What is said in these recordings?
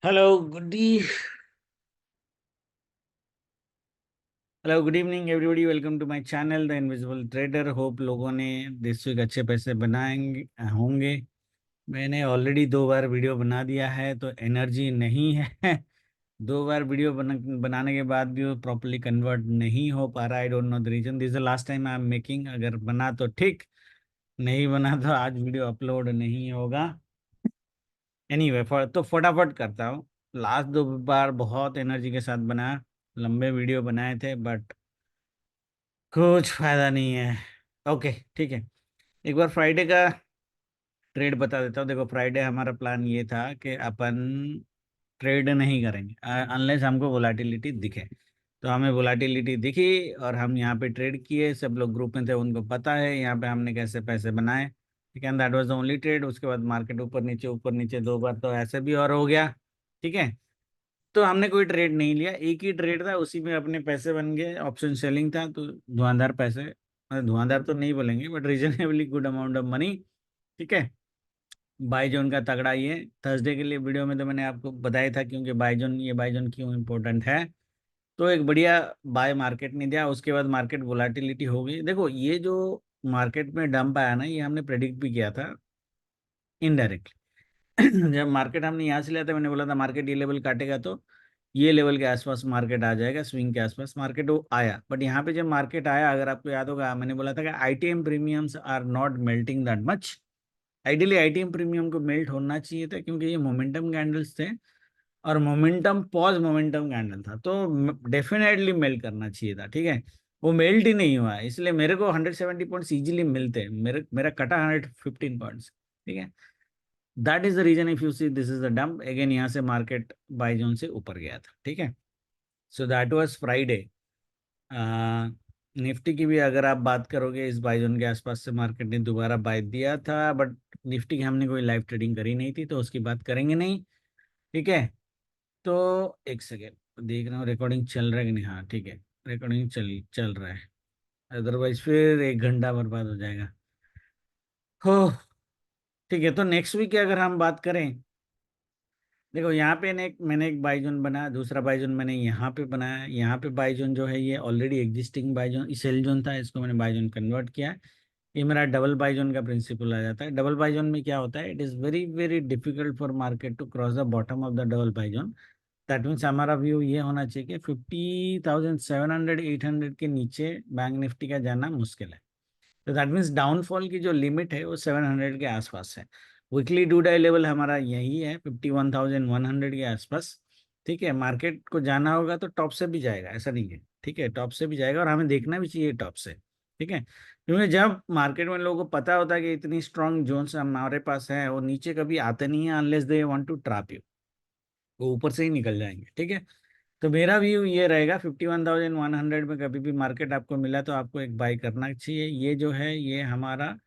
Hello good evening everybody. Welcome to my channel the invisible trader. Hope लोगों ने this week अच्छे पैसे बनाएंगे होंगे। मैंने ऑलरेडी 2 बार वीडियो बना दिया है तो एनर्जी नहीं है। 2 बार वीडियो बनाने के बाद भी वो प्रॉपरली कन्वर्ट नहीं हो पा रहा। I don't know the reason. This is the last time I am making. अगर बना तो ठीक, नहीं बना तो आज वीडियो अपलोड नहीं होगा। एनीवे तो फटाफट करता हूँ। लास्ट 2 बार बहुत एनर्जी के साथ बनाया, लंबे वीडियो बनाए थे, बट कुछ फायदा नहीं है। ओके, ठीक है। एक बार फ्राइडे का ट्रेड बता देता हूँ। देखो, फ्राइडे हमारा प्लान ये था कि अपन ट्रेड नहीं करेंगे अनलेस हमको वोलाटिलिटी दिखे। तो हमें वोलाटिलिटी दिखी और हम यहाँ पे ट्रेड किए। सब लोग ग्रुप में थे, उनको पता है यहाँ पे हमने कैसे पैसे बनाए। ठीक है, that was the only trade. उसके बाद मार्केट ऊपर नीचे 2 बार तो ऐसे भी और हो गया। ठीक है, तो हमने कोई ट्रेड नहीं लिया। एक ही ट्रेड था, उसी में अपने पैसे बन गए। ऑप्शन सेलिंग था तो धुआंधार पैसे, मतलब धुआंधार तो नहीं बोलेंगे but reasonably good amount of money. ठीक है, बाईजोन का तगड़ा ये थर्सडे के लिए वीडियो में तो मैंने आपको बताया था, क्योंकि बाईजोन क्यों इंपॉर्टेंट है। तो एक बढ़िया बाय मार्केट ने दिया। उसके बाद मार्केट वोलाटिलिटी हो गई। देखो, ये जो मार्केट में डंप आया ना, ये हमने प्रेडिक्ट भी किया था इनडायरेक्ट। जब मार्केट हमने यहाँ से लिया था, मैंने बोला था मार्केट ये लेवल काटेगा तो ये लेवल के आसपास मार्केट आ जाएगा, स्विंग के आसपास मार्केट वो आया। बट यहाँ पे जब मार्केट आया, अगर आपको याद होगा, मैंने बोला था कि ITM premiums are not melting that much. Ideally ITM premium को मेल्ट होना चाहिए था, क्योंकि ये मोमेंटम कैंडल्स थे और मोमेंटम कैंडल था, तो डेफिनेटली मेल्ट करना चाहिए था। ठीक है, वो मेल्ट ही नहीं हुआ, इसलिए मेरे को 170 पॉइंट्स इजीली मिलते। मेरा कटा 115 पॉइंट्स। ठीक है, that is the reason. If you see, this is the dump again. यहाँ से मार्केट बाई जोन से ऊपर गया था। ठीक है, so that was Friday. Nifty की भी अगर आप बात करोगे, इस बाई जोन के आसपास से मार्केट ने दोबारा बाय दिया था, बट निफ्टी की हमने कोई लाइव ट्रेडिंग करी नहीं थी तो उसकी बात करेंगे नहीं। ठीक है, तो एक सेकेंड देख रहा हूँ रिकॉर्डिंग चल रहा है कि नहीं। हाँ ठीक है, रिकॉर्डिंग चल चल रहा है, अदरवाइज फिर 1 घंटा बर्बाद हो जाएगा। हो, ठीक है। तो नेक्स्ट वीक की अगर हम बात करें, देखो यहाँ पे मैंने एक बाईजोन बनाया, दूसरा बाईजोन मैंने यहाँ पे बनाया। यहाँ पे बाईजोन जो है ये ऑलरेडी एग्जिस्टिंग बाईजोन सेल जोन था, इसको मैंने बाईजोन कन्वर्ट किया है। ये मेरा डबल बाईजोन का प्रिंसिपल आ जाता है। डबल बाईजोन में क्या होता है, it is very very difficult for market to cross the bottom of the double buy zone. That means हमारा व्यू ये होना चाहिए कि 50,700 800 के नीचे बैंक निफ्टी का जाना मुश्किल है। तो दैट मीन्स डाउनफॉल की जो लिमिट है वो 700 के आसपास है। वीकली डू डाई लेवल हमारा यही है 51,100 के आसपास। ठीक है, मार्केट को जाना होगा तो टॉप से भी जाएगा, ऐसा नहीं है। ठीक है, टॉप से भी जाएगा और हमें देखना भी चाहिए टॉप से। ठीक है, क्योंकि जब मार्केट में लोगों को पता होता है कि इतनी स्ट्रांग जोन्स हमारे पास है, वो नीचे कभी आते नहीं है unless they want to trap you. वो ऊपर से ही निकल जाएंगे। ठीक है, तो मेरा व्यू ये रहेगा 51,100 में कभी भी मार्केट आपको मिला तो आपको एक बाई करना चाहिए। ये जो है ये हमारा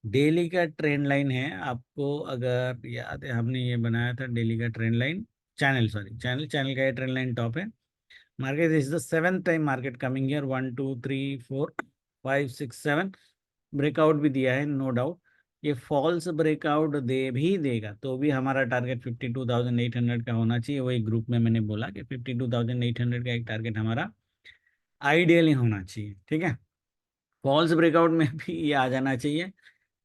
डेली का ट्रेंड लाइन है। आपको अगर याद है, हमने ये बनाया था डेली का ट्रेंड लाइन। चैनल का ये ट्रेंड लाइन टॉप है। Market is the seventh time market coming here, 1 2 3 4 5 6 7 breakout भी दिया है, नो डाउट। ये फॉल्स ब्रेकआउट दे भी देगा तो भी हमारा टारगेट 52,800 का होना चाहिए। वही ग्रुप में मैंने बोला कि 52,800 का एक टारगेट हमारा आइडियली होना चाहिए। ठीक है, फॉल्स ब्रेकआउट में भी ये आ जाना चाहिए,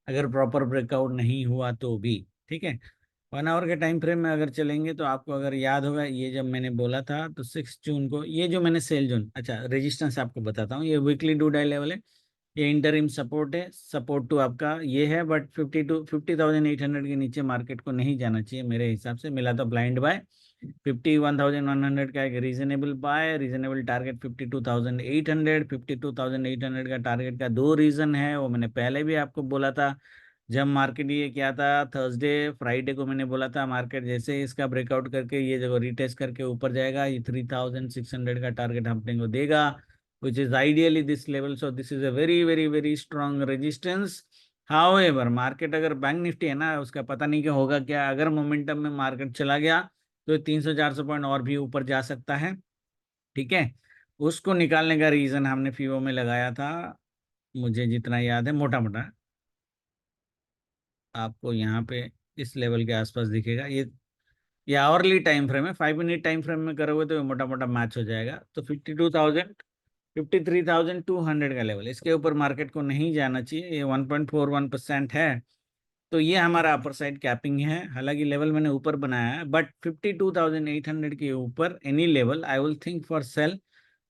अगर प्रॉपर ब्रेकआउट नहीं हुआ तो भी। ठीक है, 1 आवर के टाइम फ्रेम में अगर चलेंगे तो आपको अगर याद होगा, ये जब मैंने बोला था तो 6 जून को ये जो मैंने सेल जोन, अच्छा रेजिस्टेंस आपको बताता हूँ। ये वीकली डू डाई लेवल है, ये इंटरिम सपोर्ट है। सपोर्ट टू आपका ये है, बट 50,800 के नीचे मार्केट को नहीं जाना चाहिए मेरे हिसाब से। मिला तो ब्लाइंड बाय। 51,100 का एक रीजनेबल बाय, रीजनेबल टारगेट 52,800। 52,800 का टारगेट का दो रीजन है, वो मैंने पहले भी आपको बोला था। जब मार्केट ये क्या था, थर्सडे फ्राइडे को मैंने बोला था मार्केट जैसे ही इसका ब्रेकआउट करके ये जगह रिटेस्ट करके ऊपर जाएगा, ये 3,600 का टारगेट अपने को देगा, which is ideally this level. So this is a very very very strong resistance. However, market अगर बैंक निफ्टी है ना, उसका पता नहीं क्या होगा, क्या अगर मोमेंटम में मार्केट चला गया तो 300 400 पॉइंट और भी ऊपर जा सकता है। ठीक है, उसको निकालने का रीजन हमने फीवो में लगाया था, मुझे जितना याद है मोटा मोटा आपको यहाँ पे इस लेवल के आसपास दिखेगा। ये ये आवरली टाइम फ्रेम है, 5 मिनट टाइम फ्रेम में करोगे तो मोटा मोटा मैच हो जाएगा। तो 52,000 53,200 का लेवल, इसके ऊपर मार्केट को नहीं जाना चाहिए। ये 1.41% है, तो ये हमारा अपर साइड कैपिंग है। हालांकि लेवल मैंने ऊपर बनाया है, बट 52,800 के ऊपर any level I will think for cell,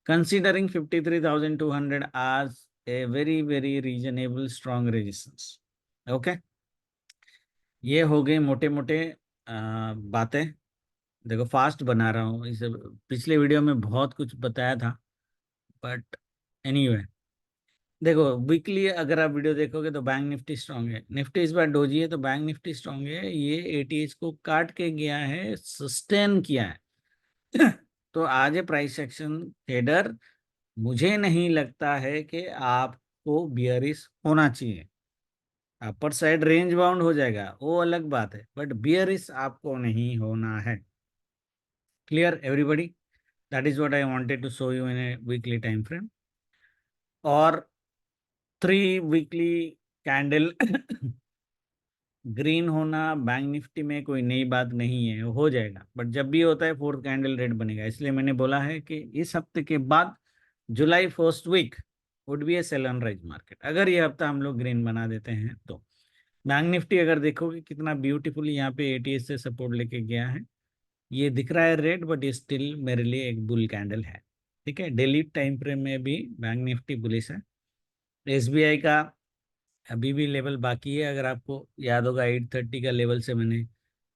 considering 53,200 as a very very reasonable strong resistance। Okay, ये हो गए मोटे मोटे बातें। देखो फास्ट बना रहा हूँ इसे, पिछले वीडियो में बहुत कुछ बताया था, बट एनीवे देखो वीकली अगर आप वीडियो देखोगे तो बैंक निफ्टी स्ट्रांग है, निफ्टी इस बार डोजी है तो बैंक निफ्टी स्ट्रांग है। ये एटीएच को काट के गया है, सस्टेन किया है। तो आज है प्राइस एक्शन ट्रेडर, मुझे नहीं लगता है कि आपको बियरिश होना चाहिए। अपर साइड रेंज बाउंड हो जाएगा वो अलग बात है, बट बियरिश आपको नहीं होना है। Clear everybody? That is what I wanted to show you in a weekly time frame. और 3 वीकली कैंडल ग्रीन होना बैंक निफ्टी में कोई नई बात नहीं है, हो जाएगा। बट जब भी होता है फोर्थ कैंडल रेड बनेगा, इसलिए मैंने बोला है कि इस हफ्ते के बाद July first week would be a sell on rise market, अगर ये हफ्ता हम लोग ग्रीन बना देते हैं तो। बैंक निफ्टी अगर देखोगे कितना ब्यूटीफुली यहाँ पे एटीएस से सपोर्ट लेके गया है, ये दिख रहा है रेड, बट ये स्टिल मेरे लिए एक बुल कैंडल है। ठीक है, डेली टाइम फ्रेम में भी बैंक निफ्टी बुलिश है। एसबीआई का अभी भी लेवल बाकी है, अगर आपको याद होगा 830 का लेवल से मैंने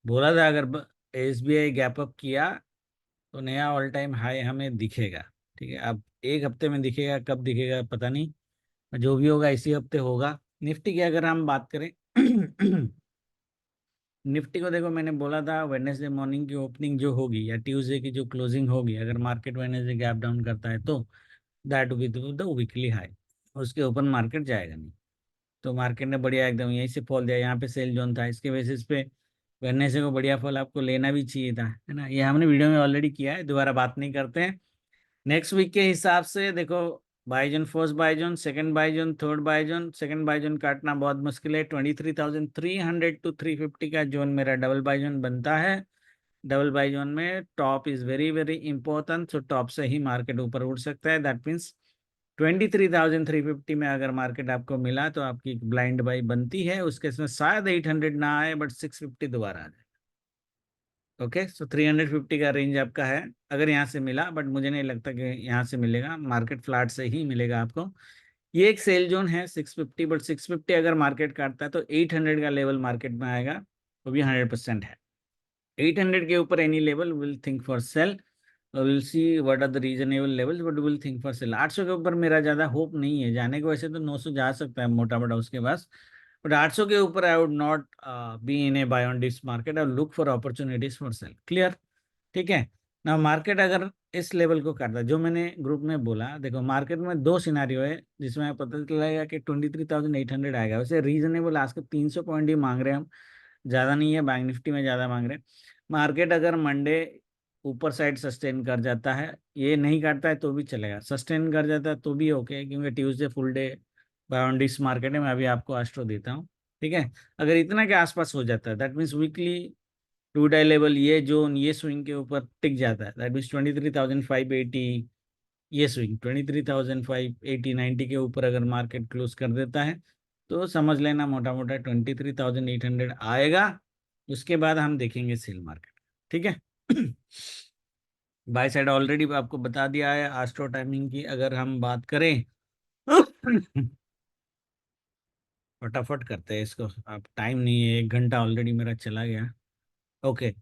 बोला था, अगर एसबीआई गैप अप किया तो नया ऑल टाइम हाई हमें दिखेगा। ठीक है, अब एक हफ्ते में दिखेगा, कब दिखेगा पता नहीं, जो भी होगा इसी हफ्ते होगा। निफ्टी की अगर हम बात करें निफ्टी को देखो, मैंने बोला था वेडनेसडे मॉर्निंग की ओपनिंग जो होगी या ट्यूसडे की जो क्लोजिंग होगी, अगर मार्केट वेडनेसडे गैप डाउन करता है तो that with the weekly high, उसके ऊपर मार्केट जाएगा नहीं। तो मार्केट ने बढ़िया एकदम यहीं से फॉल दिया, यहाँ पे सेल जोन था, इसके बेसिस पे वेडनेसडे को बढ़िया फॉल आपको लेना भी चाहिए था, है ना। ये हमने वीडियो में ऑलरेडी किया है, दोबारा बात नहीं करते हैं। नेक्स्ट वीक के हिसाब से देखो, बाईजन फर्स्ट बाईजन, सेकंड बाईजन, थर्ड बाईजन, सेकंड बाईजन काटना बहुत मुश्किल है। 23,300 टू 350 का जोन मेरा डबल बाईजन बनता है। डबल बाईजन में top is very very important, तो टॉप से ही मार्केट ऊपर उठ सकता है। दैट मीन्स 23,350 में अगर मार्केट आपको मिला तो आपकी ब्लाइंड बाई बनती है, उसके इसमें शायद 800 ना आए, बट 650 दोबारा आ जाए। ओके, सो 350 का रेंज आपका है अगर यहाँ से मिला, बट मुझे नहीं लगता कि यहाँ से मिलेगा, मार्केट फ्लैट से ही मिलेगा आपको। ये एक सेल जोन है 650, बट 650 अगर मार्केट काटता है तो 800 का लेवल मार्केट में आएगा, वो भी 100% है। 800 के ऊपर any level will think for sell, will see what are the reasonable levels, but will think for sell. 800 के ऊपर मेरा ज्यादा होप नहीं है जाने को, वैसे तो 900 जा सकता है मोटा मोटा उसके पास, बट 800 के ऊपर I would not be in a buy on this market, और look for opportunities for sell. Clear? ठीक है ना। मार्केट अगर इस लेवल को करता है, जो मैंने ग्रुप में बोला, देखो मार्केट में दो सिनारियो है जिसमें पता चलेगा कि 23,800 आएगा। वैसे रीजनेबल आज के 300 पॉइंट ही मांग रहे हैं हम, ज़्यादा नहीं है। बैंक निफ्टी में ज़्यादा मांग रहे हैं। मार्केट अगर मंडे ऊपर साइड सस्टेन कर जाता है, ये नहीं करता है तो भी चलेगा, सस्टेन कर जाता है तो भी ओके, क्योंकि ट्यूसडे फुल डे बायोंडिस मार्केट है। मैं अभी आपको एस्ट्रो देता हूँ। ठीक है, अगर इतना के आसपास हो जाता है that means weekly to die level, ये जोन ये स्विंग के ऊपर टिक जाता है, दैट मीन्स 23,580, ये स्विंग 23,580-90 के ऊपर अगर मार्केट क्लोज कर देता है तो समझ लेना मोटा मोटा 23,800 आएगा। उसके बाद हम देखेंगे सेल मार्केट। ठीक है। बाय साइड ऑलरेडी आपको बता दिया है। आस्ट्रो टाइमिंग की अगर हम बात करें फटाफट करते हैं इसको, अब टाइम नहीं है, 1 घंटा ऑलरेडी मेरा चला गया। Okay,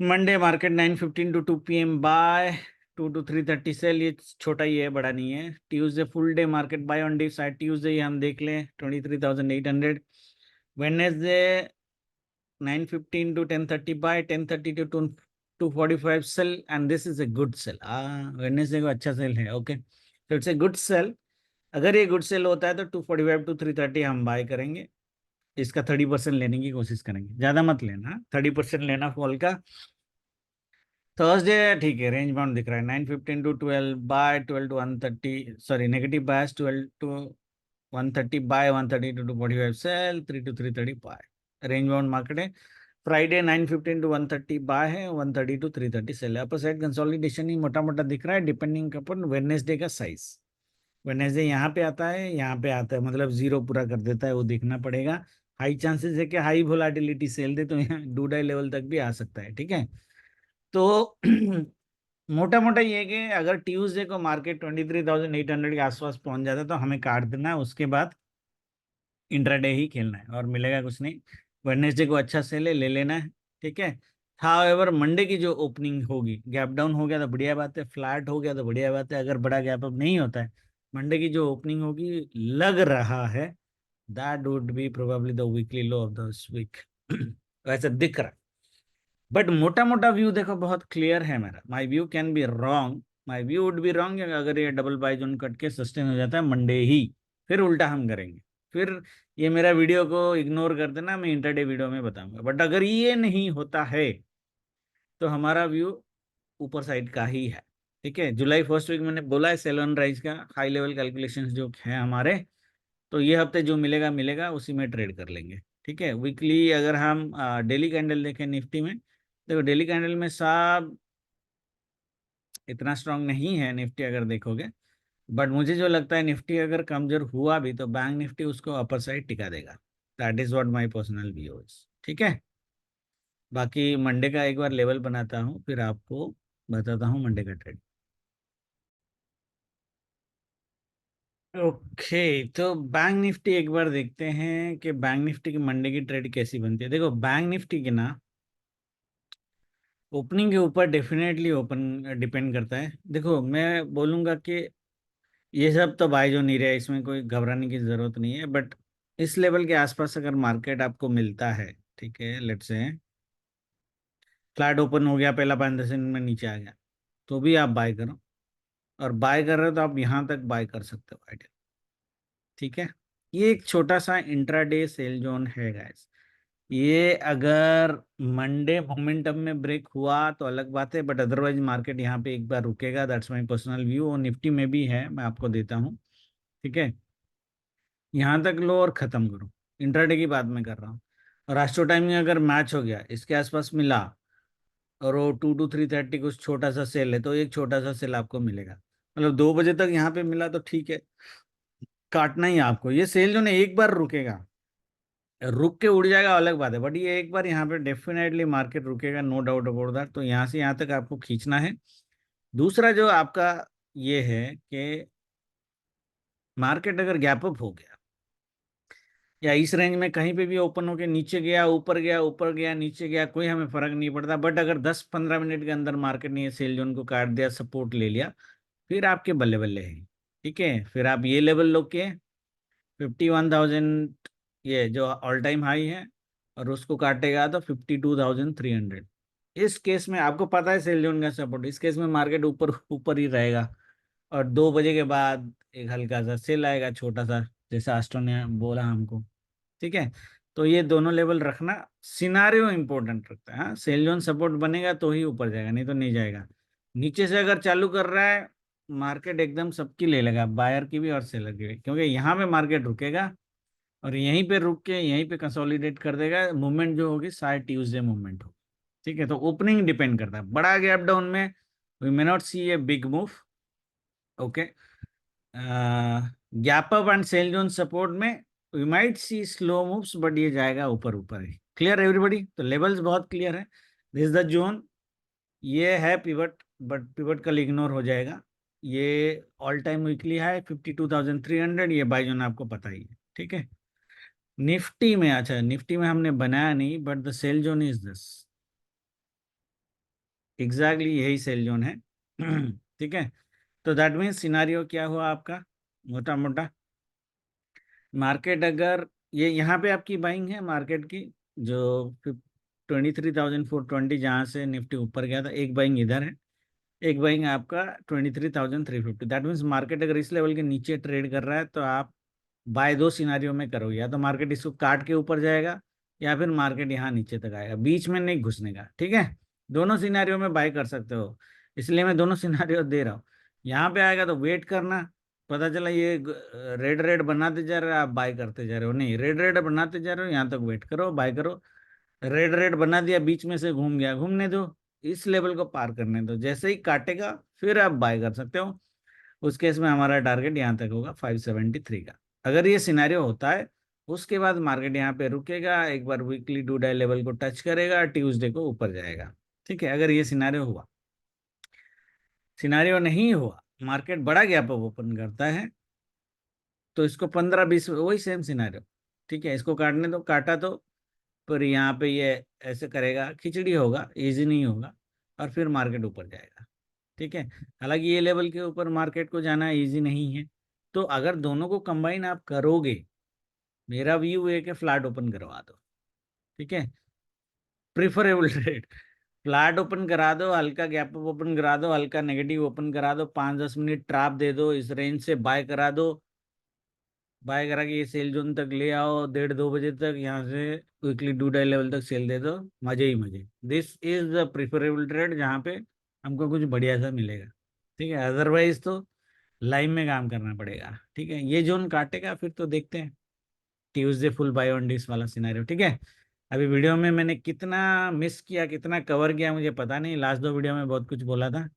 Monday market 9:15 to 2 PM buy, 2 to 3:30 sell, ये छोटा ही है बड़ा नहीं है। Tuesday full day market buy on day side, Tuesday हम देख लें 23,800। Wednesday 9:15 to 10:30 buy, 10:30 to 2:45 sell, and this is a good sell. Wednesday को अच्छा सेल है। ओके, तो इट्स ए गुड सेल। अगर ये गुड सेल होता है तो 2:45 to 3:30 हम बाय करेंगे। इसका 30% लेने की कोशिश करेंगे, ज्यादा मत लेना, 30% लेना फॉल का। थर्सडे ठीक है, रेंज बाउंड दिख रहा है 9:15 to 12 buy, 12 to 1:30, sorry negative bias 12 to 1:30 buy, 1:30 to 2:45 sell, 3 to 3:30 buy, range bound market है। फ्राइडे 9:15 to 1:30 बाय है, 1:30 to 3:30 सेल है। अपर साइड कंसोलिडेशन ही मोटा मोटा दिख रहा है डिपेंडिंग अपन वेडनेसडे का साइज। वेडनेसडे यहाँ पे आता है, यहाँ पे आता है, मतलब जीरो पूरा कर देता है, वो देखना पड़ेगा। हाई चांसेस है कि हाई वोलाटिलिटी सेल दे, तो यहाँ डूडाई लेवल तक भी आ सकता है, ठीक है। तो मोटा मोटा ये है कि अगर ट्यूसडे को मार्केट 23,800 के आसपास पहुंच जाता है तो हमें काट देना है, उसके बाद इंट्राडे ही खेलना है और मिलेगा कुछ नहीं। वेडनेसडे को अच्छा सेल है, ले लेना है, ठीक है। हाउएवर मंडे की जो ओपनिंग होगी, गैप डाउन हो गया तो बढ़िया बात है, फ्लैट हो गया तो बढ़िया बात है। अगर बड़ा गैप अप नहीं होता है, मंडे की जो ओपनिंग होगी, लग रहा है that would be probably the weekly low of this week. वैसे दिख रहा है, बट मोटा मोटा व्यू देखो बहुत क्लियर है मेरा। My view can be wrong, my view would be wrong अगर ये डबल बाय जोन कट के सस्टेन हो जाता है मंडे ही, फिर उल्टा हम करेंगे। फिर ये मेरा वीडियो को इग्नोर कर देना, मैं इंटरडे वीडियो में बताऊंगा। बट अगर ये नहीं होता है तो हमारा व्यू ऊपर साइड का ही है, ठीक है। जुलाई फर्स्ट वीक मैंने बोला है सेल राइज का हाई लेवल कैलकुलेशन जो है हमारे, तो ये हफ्ते जो मिलेगा मिलेगा, उसी में ट्रेड कर लेंगे, ठीक है। वीकली अगर हम डेली कैंडल देखें निफ्टी में, देखो डेली कैंडल में साहब इतना स्ट्रांग नहीं है निफ्टी अगर देखोगे। बट मुझे जो लगता है निफ्टी अगर कमजोर हुआ भी तो बैंक निफ्टी उसको अपर साइड टिका देगा। That is what my personal view is, ठीक है। बाकी मंडे का एक बार लेवल बनाता हूँ, फिर आपको बताता हूँ मंडे का ट्रेड। ओके, तो बैंक निफ्टी एक बार देखते हैं कि बैंक निफ्टी की मंडे की ट्रेड कैसी बनती है। देखो बैंक निफ्टी की ना ओपनिंग के ऊपर डेफिनेटली ओपन डिपेंड करता है। देखो मैं बोलूंगा कि ये सब तो बाय जो नहीं रहा है, इसमें कोई घबराने की जरूरत नहीं है। बट इस लेवल के आसपास अगर मार्केट आपको मिलता है, ठीक है, लेट्स से फ्लैट ओपन हो गया, पहला 5-10 मिनट में नीचे आ गया, तो भी आप बाय करो। और बाय कर रहे हो तो आप यहाँ तक बाय कर सकते हो आइडिया, ठीक है। ये एक छोटा सा इंट्राडे सेल जोन है गाइस। ये अगर मंडे मोमेंटम में ब्रेक हुआ तो अलग बात है, बट अदरवाइज मार्केट यहाँ पे एक बार रुकेगा। दैट्स माय पर्सनल व्यू, और निफ्टी में भी है, मैं आपको देता हूँ, ठीक है। यहाँ तक लो और खत्म करो, इंट्राडे की बात मैं कर रहा हूँ। और रास्टो टाइमिंग अगर मैच हो गया, इसके आसपास मिला, और वो 2 to 3:30 कुछ छोटा सा सेल है, तो एक छोटा सा सेल आपको मिलेगा। मतलब 2 बजे तक यहाँ पे मिला तो ठीक है, काटना ही है आपको। ये सेल जो ना एक बार रुकेगा, रुक के उड़ जाएगा अलग बात है, बट ये एक बार यहाँ पे डेफिनेटली मार्केट रुकेगा, नो डाउट अबाउट दैट। तो यहाँ से यहाँ तक आपको खींचना है। दूसरा जो आपका ये है कि मार्केट अगर गैप अप हो गया या इस रेंज में कहीं पे भी ओपन होके नीचे गया, ऊपर गया, ऊपर गया, नीचे गया, कोई हमें फर्क नहीं पड़ता। बट अगर 10-15 मिनट के अंदर मार्केट ने ये सेल जोन को काट दिया, सपोर्ट ले लिया, फिर आपके बल्ले बल्ले है, ठीक है। फिर आप ये लेवल लो के 51,000, ये जो ऑल टाइम हाई है, और उसको काटेगा तो 52,300। इस केस में आपको पता है सेल जोन का सपोर्ट, इस केस में मार्केट ऊपर ऊपर ही रहेगा। और 2 बजे के बाद एक हल्का सा सेल आएगा छोटा सा, जैसा एस्ट्रो ने बोला हमको, ठीक है। तो ये दोनों लेवल रखना, सिनारियो इंपॉर्टेंट रखता है। हाँ, सेल जोन सपोर्ट बनेगा तो ही ऊपर जाएगा, नहीं तो नहीं जाएगा। नीचे से अगर चालू कर रहा है मार्केट, एकदम सबकी ले लेगा, बायर की भी और सेलर की भी, क्योंकि यहाँ पे मार्केट रुकेगा और यहीं पे रुक के यहीं पे कंसोलिडेट कर देगा। मूवमेंट जो होगी शायद ट्यूसडे मूवमेंट हो, ठीक है। तो ओपनिंग डिपेंड करता है, बड़ा गैप डाउन में we may not see a big move, okay. Gap up and sell zone support में we might see slow moves, but ये जाएगा ऊपर ऊपर ही। Clear everybody? तो लेवल्स बहुत क्लियर है। दिस इज द जोन, ये है पिवट, बट पिवट कल इग्नोर हो जाएगा। ये ऑल टाइम वीकली है 52,300, ये बाई जोन आपको पता ही है, ठीक है। निफ्टी में, अच्छा निफ्टी में हमने बनाया नहीं, but the sell zone is this, exactly यही सेल जोन है। ठीक है। तो दैट मीन्स सिनारियो क्या हुआ आपका, मोटा मोटा मार्केट अगर ये यहाँ पे आपकी बाइंग है मार्केट की, जो 23,420 जहाँ से निफ्टी ऊपर गया था, एक बाइंग इधर है, एक बाइंग आपका 23,350। दैट मीन्स मार्केट अगर इस लेवल के नीचे ट्रेड कर रहा है तो आप बाय दो सिनारियों में करोगे, या तो मार्केट इसको काट के ऊपर जाएगा, या फिर मार्केट यहाँ नीचे तक आएगा, बीच में नहीं घुसने का, ठीक है। दोनों सिनारियों में बाय कर सकते हो, इसलिए मैं दोनों सिनारियो दे रहा हूँ। यहाँ पे आएगा तो वेट करना, पता चला ये रेड रेड बनाते जा रहे हो, आप बाय करते जा रहे हो, नहीं, रेड रेड बनाते जा रहे हो, यहाँ तक वेट करो, बाय करो। रेड रेड बना दिया, बीच में से घूम गया, घूमने दो, इस लेवल को पार करने दो, जैसे ही काटेगा फिर आप बाय कर सकते हो। उस केस में हमारा टारगेट यहाँ तक होगा 573 का। अगर ये सिनेरियो होता है, उसके बाद मार्केट यहाँ पे रुकेगा, एक बार वीकली डू डाई लेवल को टच करेगा, ट्यूसडे को ऊपर जाएगा। ठीक है, अगर ये सिनेरियो हुआ, सिनेरियो नहीं हुआ, मार्केट बड़ा गैप अप ओपन करता है, तो इसको 15-20 वही सेम सिनेरियो। ठीक है, इसको काटने दो, काटा तो पर यहाँ पे ये ऐसे करेगा, खिचड़ी होगा, इजी नहीं होगा, और फिर मार्केट ऊपर जाएगा। ठीक है, हालांकि ये लेवल के ऊपर मार्केट को जाना इजी नहीं है। तो अगर दोनों को कंबाइन आप करोगे, मेरा व्यू है कि फ्लैट ओपन करवा दो। ठीक है, प्रिफरेबल ट्रेड, फ्लैट ओपन करा दो, हल्का गैप अप ओपन करा दो, हल्का नेगेटिव ओपन करा दो, 5-10 मिनट ट्रैप दे दो, इस रेंज से बाय करा दो, बाय करा के ये सेल जोन तक ले आओ, 1:30-2 बजे तक, यहाँ से वीकली डू डाई लेवल तक सेल दे दो, मजे ही मजे। This is the preferable trade, जहाँ पे हमको कुछ बढ़िया सा मिलेगा। ठीक है, अदरवाइज तो लाइव में काम करना पड़ेगा। ठीक है, ये जोन काटेगा फिर तो देखते हैं, Tuesday full buy on this वाला सिनेरियो। ठीक है, अभी वीडियो में मैंने कितना मिस किया, कितना कवर किया, मुझे पता नहीं, लास्ट 2 वीडियो में बहुत कुछ बोला था,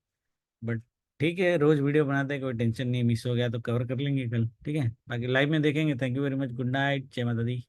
बट ठीक है, रोज वीडियो बनाते हैं, कोई टेंशन नहीं, मिस हो गया तो कवर कर लेंगे कल। ठीक है, बाकी लाइव में देखेंगे। Thank you very much, good night, जय माता दी।